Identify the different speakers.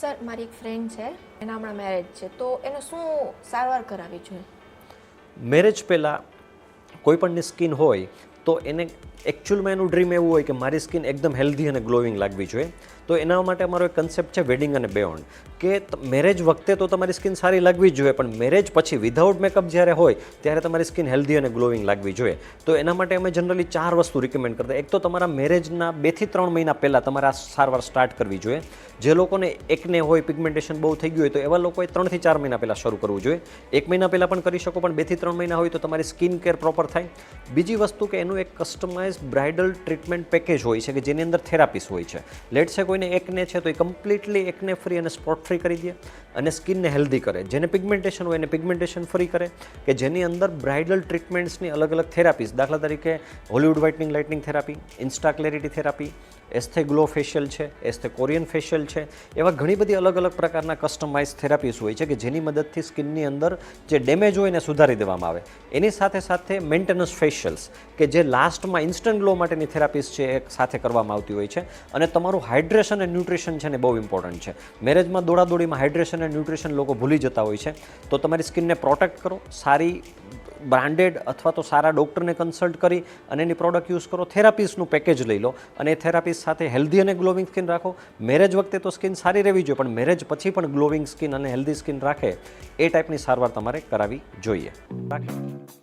Speaker 1: Sir મારી એક friend છે, એના હમણાં મેરેજ છે, તો એને શું સારવાર કરાવવી જોઈએ?
Speaker 2: મેરેજ પહેલાં કોઈ પણની સ્કિન હોય તો એને એકચ્યુઅલમાં એનું ડ્રીમ એવું હોય કે મારી સ્કિન એકદમ હેલ્ધી અને ગ્લોઈંગ લાગવી જોઈએ. તો એના માટે અમારો એક કન્સેપ્ટ છે વેડિંગ અને બેયોન્ડ, કે મેરેજ વખતે તો તમારી સ્કિન સારી લાગવી જ જોઈએ, પણ મેરેજ પછી વિધાઉટ મેકઅપ જ્યારે હોય ત્યારે તમારી સ્કિન હેલ્ધી અને ગ્લોઈંગ લાગવી જોઈએ. તો એના માટે અમે જનરલી 4 વસ્તુ રિકમેન્ડ કરતા. એક તો તમારા મેરેજના 2 થી 3 મહિના પહેલાં તમારે આ સારવાર સ્ટાર્ટ કરવી જોઈએ. જે લોકોને એકને હોય, પિગમેન્ટેશન બહુ થઈ ગયું હોય, તો એવા લોકોએ 3 થી 4 મહિના પહેલાં શરૂ કરવું જોઈએ. 1 મહિના પહેલાં પણ કરી શકો, પણ 2 થી 3 મહિના હોય તો તમારી સ્કિન કેર પ્રોપર થાય. બીજી વસ્તુ કે એનું એક કસ્ટમાઇઝ બ્રાઇડલ ટ્રીટમેન્ટ પેકેજ હોય છે કે જેની અંદર થેરાપીસ હોય છે. લેટ છે કોઈને એકને છે તો એ કમ્પ્લીટલી એકને ફ્રી અને સ્પોટ ફ્રી કરી દે અને સ્કિનને હેલ્ધી કરે. જેને પિગમેન્ટેશન હોય એને પિગમેન્ટેશન ફ્રી કરે, કે જેની અંદર બ્રાઇડલ ટ્રીટમેન્ટ્સની અલગ અલગ થેરાપીસ, દાખલા તરીકે Hollywood whitening lightening therapy, insta clarity therapy, એસ્થે ગ્લો ફેશિયલ છે, એસ્થે કોરિયન ફેશિયલ છે, એવા ઘણી બધી અલગ અલગ પ્રકારના કસ્ટમાઇઝ થેરાપીસ હોય છે કે જેની મદદથી સ્કિનની અંદર જે ડેમેજ હોય એને સુધારી દેવામાં આવે. એની સાથે સાથે મેન્ટેનન્સ ફેશિયલ્સ કે જે લાસ્ટમાં ઇન્સ્ટન્ટ ગ્લો માટેની થેરાપીસ છે એ સાથે કરવામાં આવતી હોય છે. અને તમારું હાઇડ્રેશન અને ન્યુટ્રિશન છે ને બહુ ઇમ્પોર્ટન્ટ છે. મેરેજમાં દોડાદોડીમાં હાઇડ્રેશન અને ન્યુટ્રિશન લોકો ભૂલી જતા હોય છે. તો તમારી સ્કિનને પ્રોટેક્ટ કરો, સારી બ્રાન્ડેડ અથવા તો સારા ડૉક્ટરને કન્સલ્ટ કરી અને એની પ્રોડક્ટ યુઝ કરો. થેરાપીસનું પેકેજ લઈ લો અને એ થેરાપીસ સાથે હેલ્ધી અને ગ્લોવિંગ સ્કિન રાખો. મેરેજ વખતે તો સ્કિન સારી રહેવી જોઈએ, પણ મેરેજ પછી પણ ગ્લોવિંગ સ્કિન અને હેલ્ધી સ્કિન રાખે એ ટાઈપની સારવાર તમારે કરાવવી જોઈએ. બાકી